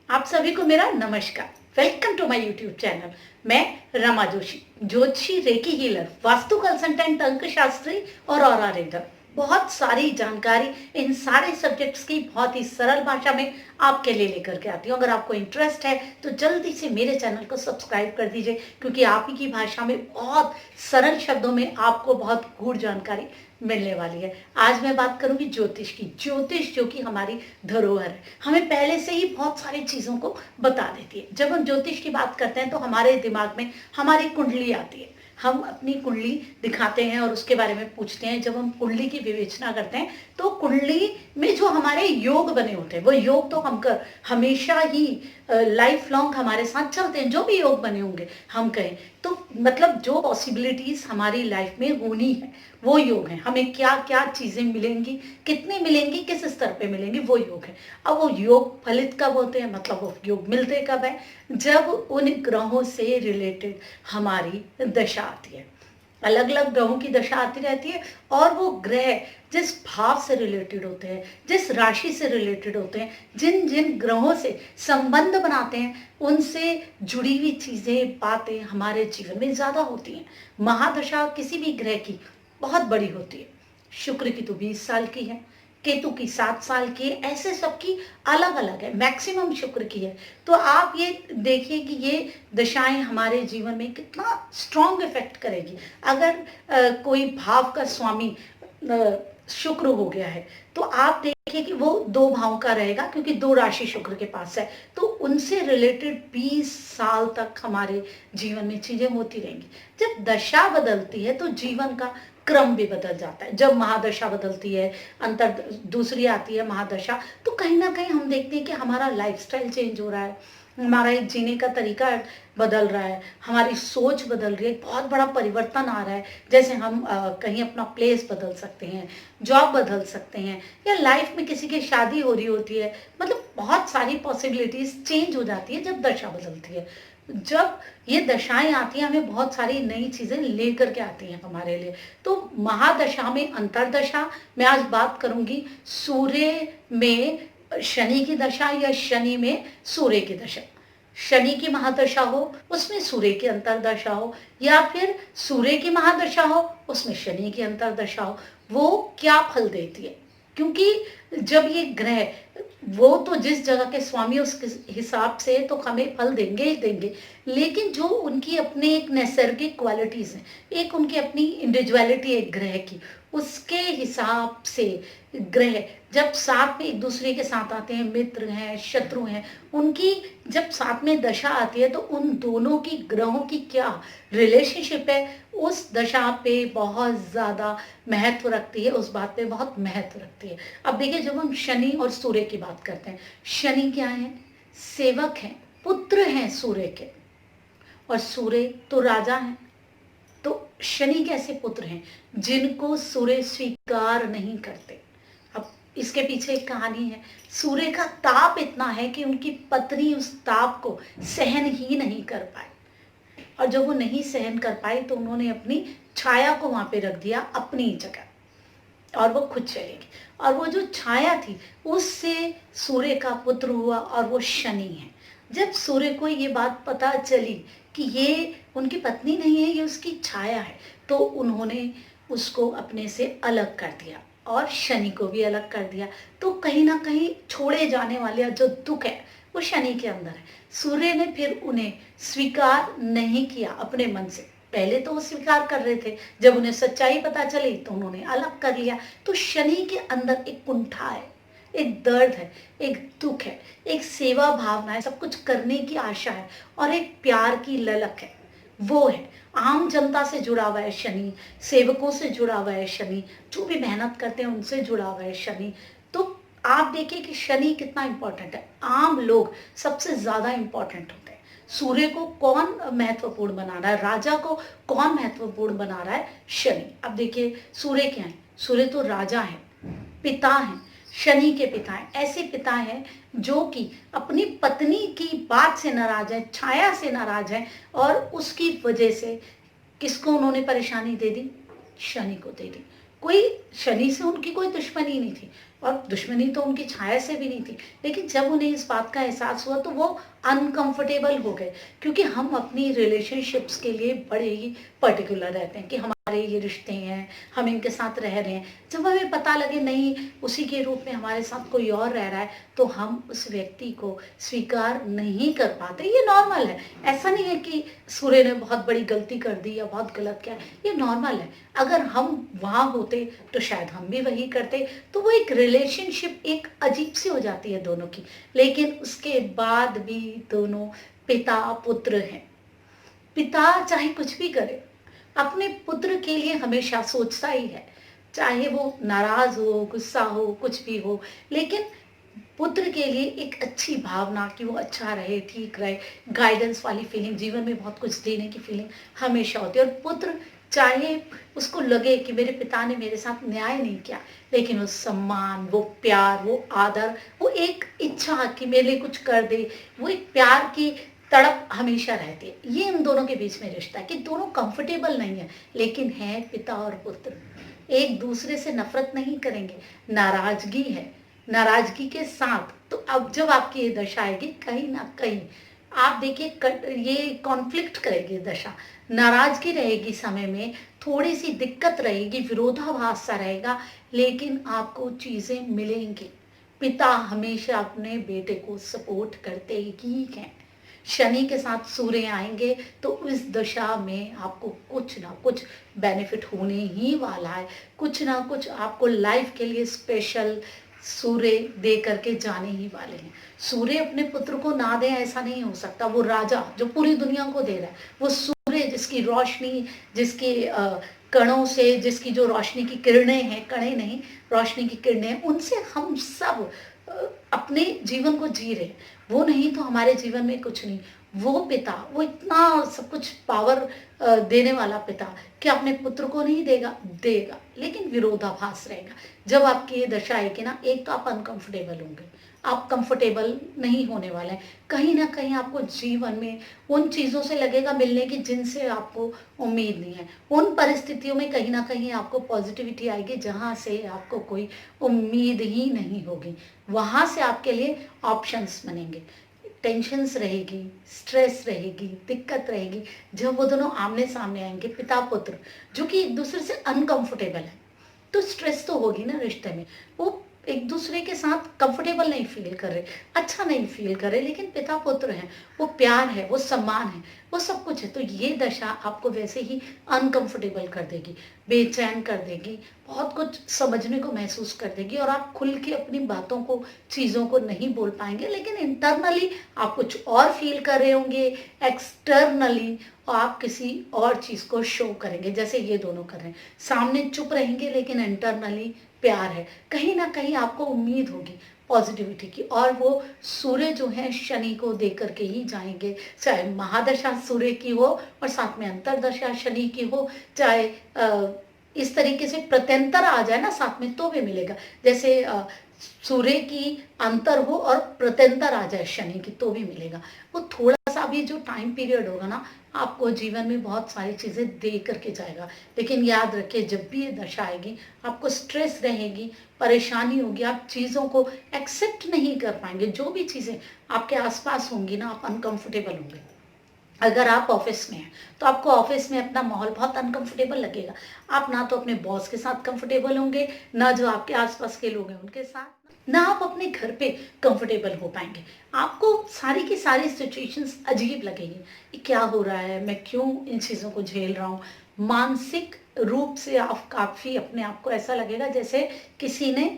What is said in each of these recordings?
आप सभी को मेरा नमस्कार। Welcome to my YouTube channel. मैं रमा जोशी, ज्योतिषी, रेकी हीलर, वास्तु कंसल्टेंट, अंक शास्त्री और ऑरा रीडर। बहुत सारी जानकारी इन सारे सब्जेक्ट्स की बहुत ही सरल भाषा में आपके लिए लेकर के आती हूँ। अगर आपको इंटरेस्ट है तो जल्दी से मेरे चैनल को सब्सक्राइब कर दीजिए, क्योंकि आप ही की भाषा में बहुत सरल शब्दों में आपको बहुत गूढ़ जानकारी मिलने वाली है। आज मैं बात करूंगी ज्योतिष की। ज्योतिष जो कि हमारी धरोहर है, हमें पहले से ही बहुत सारी चीजों को बता देती है। जब हम ज्योतिष की बात करते हैं तो हमारे दिमाग में हमारी कुंडली आती है। हम अपनी कुंडली दिखाते हैं और उसके बारे में पूछते हैं। जब हम कुंडली की विवेचना करते हैं तो कुंडली में जो हमारे योग बने होते हैं वो योग तो हम हमेशा ही लाइफ लॉन्ग हमारे साथ चलते हैं। जो भी योग बने होंगे हम कहें तो मतलब जो पॉसिबिलिटीज हमारी लाइफ में होनी है वो योग है। हमें क्या क्या चीजें मिलेंगी, कितनी मिलेंगी, किस स्तर पे मिलेंगी, वो योग है। अब वो योग फलित कब होते हैं, मतलब वो योग मिलते कब है? जब उन ग्रहों से रिलेटेड हमारी दशा आती है। अलग अलग ग्रहों की दशा आती रहती है और वो ग्रह जिस भाव से रिलेटेड होते हैं, जिस राशि से रिलेटेड होते हैं, जिन जिन ग्रहों से संबंध बनाते हैं, उनसे जुड़ी हुई चीजें, बातें हमारे जीवन में ज्यादा होती हैं। महादशा किसी भी ग्रह की बहुत बड़ी होती है। शुक्र की तो 20 साल की है, केतु की 7 साल की है, ऐसे सबकी अलग अलग है। मैक्सिमम शुक्र की है। तो आप ये देखिए कि ये दशाएं हमारे जीवन में कितना स्ट्रॉन्ग इफेक्ट करेगी। अगर कोई भाव का स्वामी शुक्र हो गया है तो आप देखिए कि वो 2 भाव का रहेगा, क्योंकि 2 राशि शुक्र के पास है। तो उनसे रिलेटेड 20 साल तक हमारे जीवन में चीजें होती रहेंगी। जब दशा बदलती है तो जीवन का क्रम भी बदल जाता है। जब महादशा बदलती है, अंतर दूसरी आती है महादशा, तो कहीं ना कहीं हम देखते हैं कि हमारा लाइफस्टाइल चेंज हो रहा है, हमारा एक जीने का तरीका बदल रहा है, हमारी सोच बदल रही है, बहुत बड़ा परिवर्तन आ रहा है। जैसे हम कहीं अपना प्लेस बदल सकते हैं, जॉब बदल सकते हैं, या लाइफ में किसी की शादी हो रही होती है। मतलब बहुत सारी पॉसिबिलिटीज चेंज हो जाती है जब दशा बदलती है। जब ये दशाएं आती हैं हमें बहुत सारी नई चीजें लेकर के आती हैं हमारे लिए। तो महादशा में अंतरदशा मैं आज बात करूंगी। सूर्य में शनि की दशा या शनि में सूर्य की दशा। शनि की महादशा हो उसमें सूर्य की अंतरदशा हो, या फिर सूर्य की महादशा हो उसमें शनि की अंतरदशा हो, वो क्या फल देती है। क्योंकि जब ये ग्रह, वो तो जिस जगह के स्वामी उसके हिसाब से तो हमें फल देंगे ही देंगे, लेकिन जो उनकी अपने एक नैसर्गिक क्वालिटीज हैं, एक उनकी अपनी इंडिविजुअलिटी है ग्रह की, उसके हिसाब से ग्रह जब साथ में एक दूसरे के साथ आते हैं, मित्र हैं, शत्रु हैं, उनकी जब साथ में दशा आती है तो उन दोनों की ग्रहों की क्या रिलेशनशिप है उस दशा पे बहुत ज्यादा महत्व रखती है, उस बात पे बहुत महत्व रखती है। अब देखिए, जब हम शनि और सूर्य की बात करते हैं, शनि क्या है? सेवक हैं, पुत्र हैं सूर्य के, और सूर्य तो राजा हैं। तो शनि कैसे पुत्र हैं? जिनको सूर्य स्वीकार नहीं करते। अब इसके पीछे एक कहानी है। सूर्य का ताप इतना है कि उनकी पत्नी उस ताप को सहन ही नहीं कर पाए, और जब वो नहीं सहन कर पाई तो उन्होंने अपनी छाया को वहां पे रख दिया अपनी जगह, और वो खुद चली गई। और वो जो छाया थी उससे सूर्य का पुत्र हुआ, और वो शनि है। जब सूर्य को ये बात पता चली कि ये उनकी पत्नी नहीं है, ये उसकी छाया है, तो उन्होंने उसको अपने से अलग कर दिया और शनि को भी अलग कर दिया। तो कहीं ना कहीं छोड़े जाने वाला जो दुख है वो शनि के अंदर है। सूर्य ने फिर उन्हें स्वीकार नहीं किया अपने मन से। पहले तो वो स्वीकार कर रहे थे, जब उन्हें सच्चाई पता चली तो उन्होंने अलग कर लिया। तो शनि के अंदर एक कुंठा है, एक दर्द है, एक दुख है, एक सेवा भावना है, सब कुछ करने की आशा है, और एक प्यार की ललक है। वो है आम जनता से जुड़ा हुआ है शनि, सेवकों से जुड़ा हुआ है शनि, जो भी मेहनत करते हैं उनसे जुड़ा हुआ है शनि। तो आप देखिए कि शनि कितना इंपॉर्टेंट है। आम लोग सबसे ज्यादा इंपॉर्टेंट होते हैं। सूर्य को कौन महत्वपूर्ण बना रहा है, राजा को कौन महत्वपूर्ण बना रहा है? शनि। अब देखिए, सूर्य क्या है? सूर्य तो राजा है, पिता है, शनि के पिता हैं। ऐसे पिता हैं जो कि अपनी पत्नी की बात से नाराज है, छाया से नाराज है, और उसकी वजह से किसको उन्होंने परेशानी दे दी? शनि को दे दी। कोई शनि से उनकी कोई दुश्मनी नहीं थी, और दुश्मनी तो उनकी छाया से भी नहीं थी, लेकिन जब उन्हें इस बात का एहसास हुआ तो वो अनकंफर्टेबल हो गए, क्योंकि हम अपनी रिलेशनशिप्स के लिए बड़े ही पर्टिकुलर रहते हैं कि हमारे ये रिश्ते हैं, हम इनके साथ रह रहे हैं। जब हमें पता लगे नहीं, उसी के रूप में हमारे साथ कोई और रह रहा है, तो हम उस व्यक्ति को स्वीकार नहीं कर पाते। ये नॉर्मल है, ऐसा नहीं है कि सूर्य ने बहुत बड़ी गलती कर दी या बहुत गलत किया, ये नॉर्मल है। अगर हम वहाँ होते तो शायद हम भी वही करते, तो वो एक रिलेशनशिप एक अजीब सी हो जाती है दोनों की। लेकिन उसके बाद भी दोनों पिता पुत्र हैं। पिता चाहे कुछ भी करे, अपने पुत्र के लिए हमेशा सोचता ही है, चाहे वो नाराज हो, गुस्सा हो, कुछ भी हो, लेकिन पुत्र के लिए एक अच्छी भावना कि वो अच्छा रहे, ठीक रहे, गाइडेंस वाली फीलिंग, जीवन में बहुत कुछ देने की फीलिंग हमेशा होती है। और पुत्र चाहे उसको लगे कि मेरे पिता ने मेरे साथ न्याय नहीं किया, लेकिन वो सम्मान, वो प्यार, वो आदर, वो एक इच्छा कि मेरे लिए कुछ कर दे, वो एक प्यार की तड़प हमेशा रहती है। ये इन दोनों के बीच में रिश्ता है कि दोनों कंफर्टेबल नहीं है, लेकिन है पिता और पुत्र। एक दूसरे से नफरत नहीं करेंगे, नाराजगी है, नाराजगी के साथ। तो अब जब आपकी ये दशा आएगी, कहीं ना कहीं आप देखिए ये कॉन्फ्लिक्ट करेगी दशा, नाराजगी रहेगी, समय में थोड़ी सी दिक्कत रहेगी, विरोधाभास सा रहेगा, लेकिन आपको चीजें मिलेंगी। पिता हमेशा अपने बेटे को सपोर्ट करते ही हैं। शनि के साथ सूर्य आएंगे तो इस दशा में आपको कुछ ना कुछ बेनिफिट होने ही वाला है, कुछ ना कुछ आपको लाइफ के लिए स्पेशल सूर्य दे करके जाने ही वाले हैं। सूर्य अपने पुत्र को ना दे ऐसा नहीं हो सकता। वो राजा जो पूरी दुनिया को दे रहा है, वो सूर्य जिसकी रोशनी, जिसकी कणों से, जिसकी जो रोशनी की किरणें हैं, कणें नहीं, रोशनी की किरणें, उनसे हम सब अपने जीवन को जी रहे हैं। वो नहीं तो हमारे जीवन में कुछ नहीं। वो पिता, वो इतना सब कुछ पावर देने वाला पिता, कि अपने पुत्र को नहीं देगा, देगा, लेकिन विरोधाभास रहेगा। जब आपकी ये दशा आएगी ना, एक तो आप अनकंफर्टेबल होंगे, आप कंफर्टेबल नहीं होने वाले हैं। कहीं ना कहीं आपको जीवन में उन चीज़ों से लगेगा मिलने की जिनसे आपको उम्मीद नहीं है। उन परिस्थितियों में कहीं ना कहीं आपको पॉजिटिविटी आएगी जहाँ से आपको कोई उम्मीद ही नहीं होगी। वहाँ से आपके लिए ऑप्शंस बनेंगे। टेंशन्स रहेगी, स्ट्रेस रहेगी, दिक्कत रहेगी। जब वो दोनों आमने सामने आएंगे, पिता पुत्र, जो कि एक दूसरे से अनकंफर्टेबल है, तो स्ट्रेस तो होगी ना रिश्ते में। वो एक दूसरे के साथ कंफर्टेबल नहीं फील कर रहे, अच्छा नहीं फील कर रहे, लेकिन पिता पुत्र हैं, वो प्यार है, वो सम्मान है, वो सब कुछ है। तो ये दशा आपको वैसे ही अनकंफर्टेबल कर देगी, बेचैन कर देगी, बहुत कुछ समझने को महसूस कर देगी, और आप खुल के अपनी बातों को, चीज़ों को नहीं बोल पाएंगे, लेकिन इंटरनली आप कुछ और फील कर रहे होंगे, एक्सटर्नली और आप किसी और चीज़ को शो करेंगे, जैसे ये दोनों कर रहे हैं। सामने चुप रहेंगे, लेकिन इंटरनली प्यार है। कहीं ना कहीं आपको उम्मीद होगी पॉजिटिविटी की, और वो सूर्य जो है शनि को दे करके ही जाएंगे। चाहे महादशा सूर्य की हो और साथ में अंतरदशा शनि की हो, चाहे इस तरीके से प्रत्यंतर आ जाए ना साथ में, तो भी मिलेगा। जैसे सूर्य की अंतर हो और प्रत्यंतर आ जाए शनि की, तो भी मिलेगा। वो थोड़ा सा भी जो टाइम पीरियड होगा ना, आपको जीवन में बहुत सारी चीजें दे करके जाएगा। लेकिन याद रखिए, जब भी ये दशा आएगी, आपको स्ट्रेस रहेगी, परेशानी होगी, आप चीजों को एक्सेप्ट नहीं कर पाएंगे। जो भी चीजें आपके आसपास होंगी ना, आप अनकंफर्टेबल होंगे। अगर आप ऑफिस में हैं तो आपको ऑफिस में अपना माहौल बहुत अनकंफर्टेबल लगेगा। आप ना तो अपने बॉस के साथ कंफर्टेबल होंगे, ना जो आपके आसपास के लोग हैं उनके साथ, ना आप अपने घर पे कंफर्टेबल हो पाएंगे। आपको सारी की सारी सिचुएशंस अजीब लगेगी। ये क्या हो रहा है, मैं क्यों इन चीज़ों को झेल रहा हूँ। मानसिक रूप से आप काफ़ी अपने आप को ऐसा लगेगा जैसे किसी ने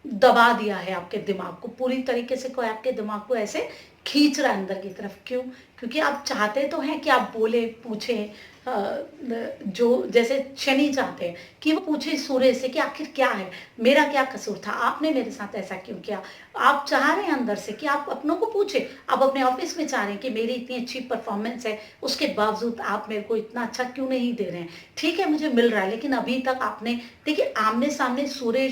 दबा दिया है आपके दिमाग को, पूरी तरीके से कोई आपके दिमाग को ऐसे खींच रहा है अंदर की तरफ। क्यों? क्योंकि आप चाहते तो हैं कि आप बोले, पूछें, जो जैसे शनि चाहते हैं कि वो पूछे सूर्य से कि आखिर क्या है, मेरा क्या कसूर था, आपने मेरे साथ ऐसा क्यों किया। आप चाह रहे हैं अंदर से कि आप अपनों को पूछे। आप अपने ऑफिस में चाह रहे हैं कि मेरी इतनी अच्छी परफॉर्मेंस है, उसके बावजूद आप मेरे को इतना अच्छा क्यों नहीं दे रहे हैं। ठीक है, मुझे मिल रहा है, लेकिन अभी तक आपने, देखिए आमने सामने सूर्य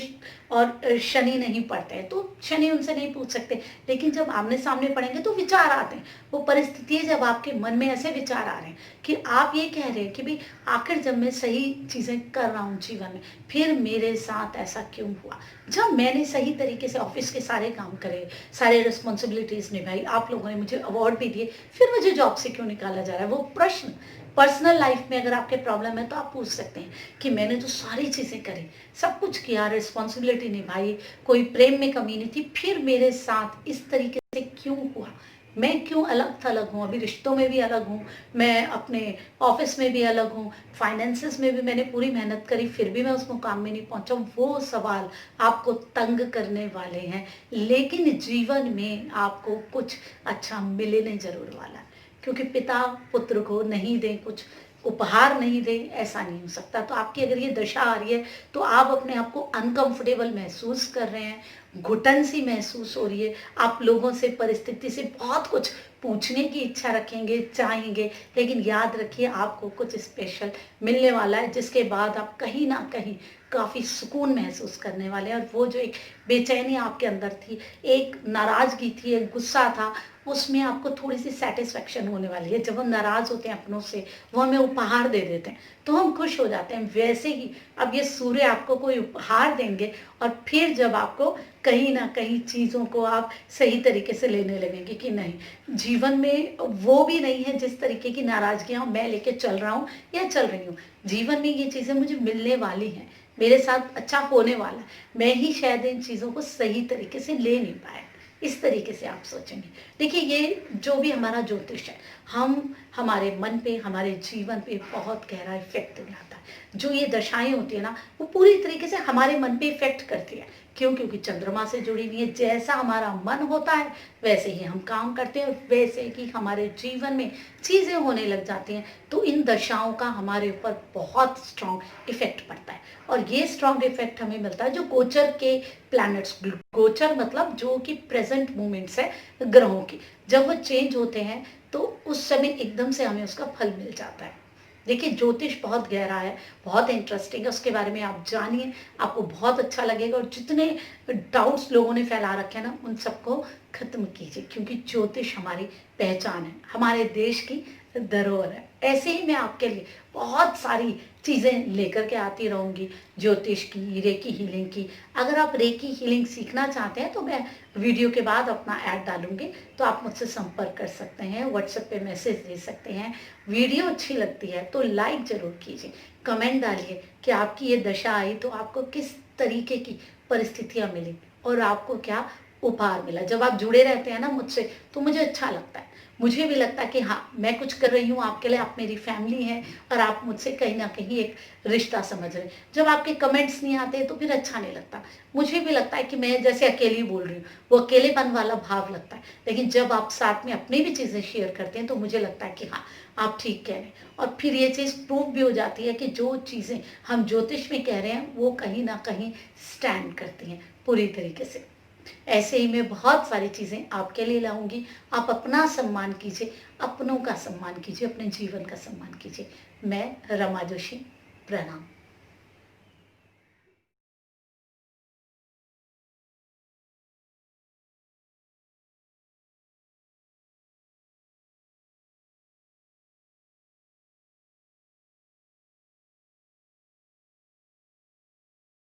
और शनि नहीं पढ़ते हैं, तो शनि उनसे नहीं पूछ सकते। लेकिन जब आमने सामने पढ़ेंगे तो विचार आते हैं, वो परिस्थिति है जब आपके मन में ऐसे विचार आ रहे हैं कि आप ये कह रहे हैं कि भाई आखिर जब मैं सही चीज़ें कर रहा हूँ जीवन में, फिर मेरे साथ ऐसा क्यों हुआ। जब मैंने सही तरीके से ऑफिस के सारे काम करे, सारे रिस्पॉन्सिबिलिटीज़ निभाई, आप लोगों ने मुझे अवार्ड भी दिए, फिर मुझे जॉब से क्यों निकाला जा रहा है। वो प्रश्न पर्सनल लाइफ में अगर आपके प्रॉब्लम है तो आप पूछ सकते हैं कि मैंने तो सारी चीज़ें करी, सब कुछ किया, रिस्पॉन्सिबिलिटी निभाई, कोई प्रेम में कमी नहीं थी, फिर मेरे साथ इस तरीके से क्यों हुआ। मैं क्यों अलग थलग हूँ, अभी रिश्तों में भी अलग हूँ, मैं अपने ऑफिस में भी अलग हूँ, फाइनेंसेस में भी मैंने पूरी मेहनत करी, फिर भी मैं उस मुकाम में नहीं पहुँचा। वो सवाल आपको तंग करने वाले हैं, लेकिन जीवन में आपको कुछ अच्छा मिलने जरूर वाला है, क्योंकि पिता पुत्र को नहीं दें, कुछ उपहार नहीं दें, ऐसा नहीं हो सकता। तो आपकी अगर ये दशा आ रही है तो आप अपने आप को अनकंफर्टेबल महसूस कर रहे हैं, घुटन सी महसूस हो रही है, आप लोगों से, परिस्थिति से बहुत कुछ पूछने की इच्छा रखेंगे, चाहेंगे, लेकिन याद रखिए आपको कुछ स्पेशल मिलने वाला है, जिसके बाद आप कहीं ना कहीं काफ़ी सुकून महसूस करने वाले हैं। और वो जो एक बेचैनी आपके अंदर थी, एक नाराज़गी थी, एक गुस्सा था, उसमें आपको थोड़ी सी सेटिस्फेक्शन होने वाली है। जब हम नाराज़ होते हैं अपनों से, वो हमें उपहार दे देते हैं तो हम खुश हो जाते हैं। वैसे ही अब ये सूर्य आपको कोई उपहार देंगे, और फिर जब आपको कहीं ना कहीं चीज़ों को आप सही तरीके से लेने लगेंगे कि नहीं, जीवन में वो भी नहीं है जिस तरीके की नाराज़गियाँ मैं लेके चल रहा हूँ या चल रही हूँ। जीवन में ये चीज़ें मुझे मिलने वाली हैं, मेरे साथ अच्छा होने वाला है, मैं ही शायद इन चीज़ों को सही तरीके से ले नहीं पाया। इस तरीके से आप सोचेंगे। देखिए, ये जो भी हमारा ज्योतिष है, हम हमारे मन पे, हमारे जीवन पे बहुत गहरा इफेक्ट दिलाता है। जो ये दशाएं होती है ना, वो पूरी तरीके से हमारे मन पे इफेक्ट करती है। क्यों? क्योंकि चंद्रमा से जुड़ी हुई है। जैसा हमारा मन होता है वैसे ही हम काम करते हैं, और वैसे ही हमारे जीवन में चीज़ें होने लग जाती हैं। तो इन दशाओं का हमारे ऊपर बहुत स्ट्रॉन्ग इफेक्ट पड़ता है, और ये स्ट्रॉन्ग इफेक्ट हमें मिलता है जो गोचर के प्लैनेट्स, गोचर मतलब जो कि प्रेजेंट मूवमेंट्स है ग्रहों की, जब वो चेंज होते हैं तो उस समय एकदम से हमें उसका फल मिल जाता है। देखिए, ज्योतिष बहुत गहरा है, बहुत इंटरेस्टिंग है, उसके बारे में आप जानिए, आपको बहुत अच्छा लगेगा। और जितने डाउट्स लोगों ने फैला रखे हैं ना, उन सबको खत्म कीजिए, क्योंकि ज्योतिष हमारी पहचान है, हमारे देश की धरोहर है। ऐसे ही मैं आपके लिए बहुत सारी चीज़ें लेकर के आती रहूँगी, ज्योतिष की, रेकी हीलिंग की। अगर आप रेकी हीलिंग सीखना चाहते हैं तो मैं वीडियो के बाद अपना ऐड डालूंगी, तो आप मुझसे संपर्क कर सकते हैं, व्हाट्सएप पे मैसेज दे सकते हैं। वीडियो अच्छी लगती है तो लाइक ज़रूर कीजिए, कमेंट डालिए कि आपकी ये दशा आई तो आपको किस तरीके की परिस्थितियाँ मिली और आपको क्या उपहार मिला। जब आप जुड़े रहते हैं ना मुझसे, तो मुझे अच्छा लगता है, मुझे भी लगता है कि हाँ, मैं कुछ कर रही हूँ आपके लिए, आप मेरी फैमिली हैं, और आप मुझसे कहीं ना कहीं एक रिश्ता समझ रहे हैं। जब आपके कमेंट्स नहीं आते तो फिर अच्छा नहीं लगता। मुझे भी लगता है कि मैं जैसे अकेली बोल रही हूँ, वो अकेलेपन वाला भाव लगता है। लेकिन जब आप साथ में अपनी भी चीज़ें शेयर करते हैं तो मुझे लगता है कि हाँ, आप ठीक कह रहे हैं। और फिर ये चीज़ प्रूव भी हो जाती है कि जो चीज़ें हम ज्योतिष में कह रहे हैं वो कहीं ना कहीं स्टैंड करती हैं पूरी तरीके से। ऐसे ही मैं बहुत सारी चीज़ें आपके लिए लाऊंगी। आप अपना सम्मान कीजिए, अपनों का सम्मान कीजिए, अपने जीवन का सम्मान कीजिए। मैं रमा जोशी, प्रणाम।